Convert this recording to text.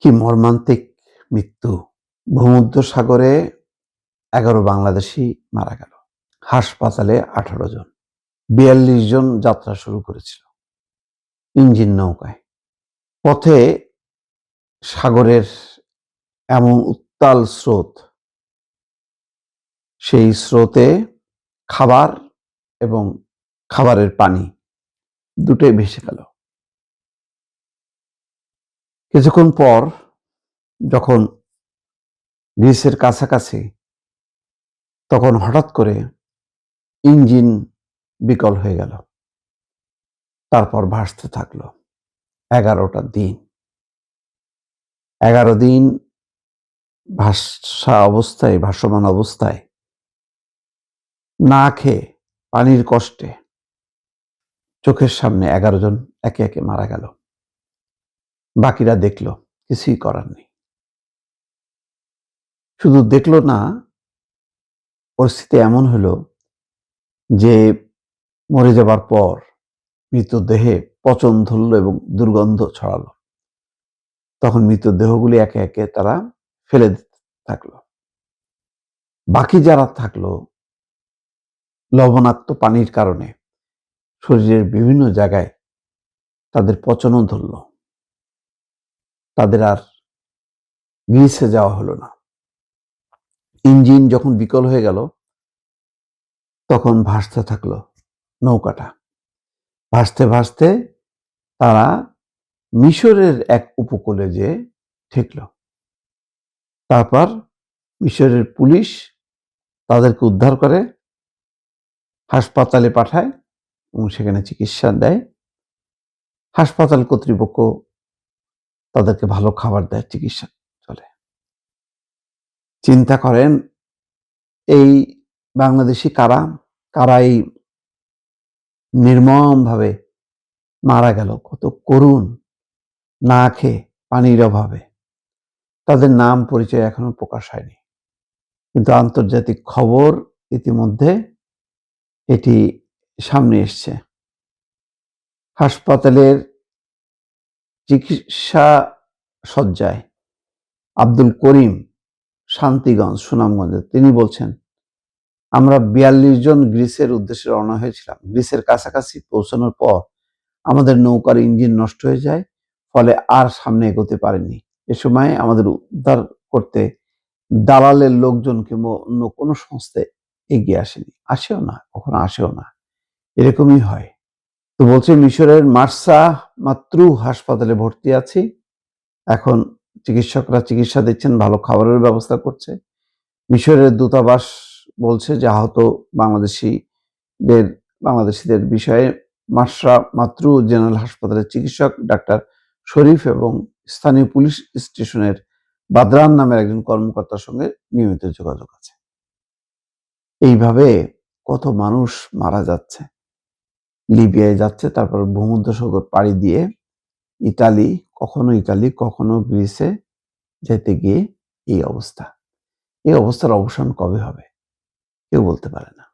কি মর্মান্তিক মৃত্যু! ভূমধ্যসাগরে ১১ বাংলাদেশী মারা গেল। হাসপাতালে ১৮ জন। ৪২ জন যাত্রা শুরু করেছিল ইঞ্জিন নৌকায়। পথে সাগরের এমন উত্তাল স্রোত, সেই স্রোতে খাবার এবং খাবারের পানি দুটোই ভেসে গেল। কিছুক্ষণ পর যখন গ্রিসের কাছাকাছি, তখন হঠাৎ করে ইঞ্জিন বিকল হয়ে গেল। তারপর ভাসতে থাকলো ১১টা দিন। ১১ দিন ভাসমান অবস্থায় না খেয়ে পানির কষ্টে চোখের সামনে ১১ জন একে একে মারা গেল। বাকিরা দেখলো, কিছুই করার নেই। শুধু দেখলো না, পরিস্থিতি এমন হলো যে মরে যাবার পর মৃতদেহে পচন ধরল এবং দুর্গন্ধ ছড়ালো। তখন মৃতদেহগুলি একে একে তারা ফেলে দিতে থাকলো। বাকি যারা থাকলো, লবণাক্ত পানির কারণে শরীরের বিভিন্ন জায়গায় তাদের পচনও ধরল। তাদের আর গ্রিসে যাওয়া হলো না। ইঞ্জিন যখন বিকল হয়ে গেল, তখন ভাসতে থাকলো নৌকাটা। ভাসতে ভাসতে তারা মিশরের এক উপকূলে যেয়ে ঠেকল। তারপর মিশরের পুলিশ তাদেরকে উদ্ধার করে হাসপাতালে পাঠায় এবং সেখানে চিকিৎসা দেয়। হাসপাতাল কর্তৃপক্ষ তাদেরকে ভালো খাবার দেয়, চিকিৎসা চলে। চিন্তা করেন, এই বাংলাদেশি কারা এই নির্মমভাবে মারা গেল, কত করুণ, না খেয়ে পানির অভাবে। তাদের নাম পরিচয় এখনো প্রকাশ হয়নি, কিন্তু আন্তর্জাতিক খবর ইতিমধ্যে এটি সামনে এসছে। হাসপাতালের চিকিৎসা শয্যায় আব্দুল করিম, শান্তিগঞ্জ, সুনামগঞ্জে, তিনি বলছেন, আমরা ৪২ জন গ্রিসের উদ্দেশ্যে রওনা হয়েছিলাম। গ্রিসের কাছাকাছি পৌঁছানোর পর আমাদের নৌকার ইঞ্জিন নষ্ট হয়ে যায়, ফলে আর সামনে এগোতে পারেনি। এ সময় আমাদের উদ্ধার করতে দালালের লোকজন কিংবা অন্য কোনো সংস্থা এগিয়ে আসেনি, আসেও না, কখনো আসেও না। এরকমই হয়। তো বলছে, মিশরের মার্সা মাত্রু হাসপাতালে ভর্তি আছি। এখন চিকিৎসকরা চিকিৎসা দিচ্ছেন, ভালো খাবারের ব্যবস্থা করছে। মিশরের দূতাবাস বলছে যে আহত বাংলাদেশিদের বিষয়ে মার্সা মাত্রু জেনারেল হাসপাতালের চিকিৎসক ডাক্তার শরীফ এবং স্থানীয় পুলিশ স্টেশনের বাদরান নামের একজন কর্মকর্তার সঙ্গে নিয়মিত যোগাযোগ আছে। এইভাবে কত মানুষ মারা যাচ্ছে। লিবিয়ায় যাচ্ছে, তারপর ভূমধ্যসাগর পাড়ি দিয়ে ইটালি, কখনো গ্রিসে যেতে গিয়ে এই অবস্থা। এই অবস্থার অবসান কবে হবে কেউ বলতে পারে না।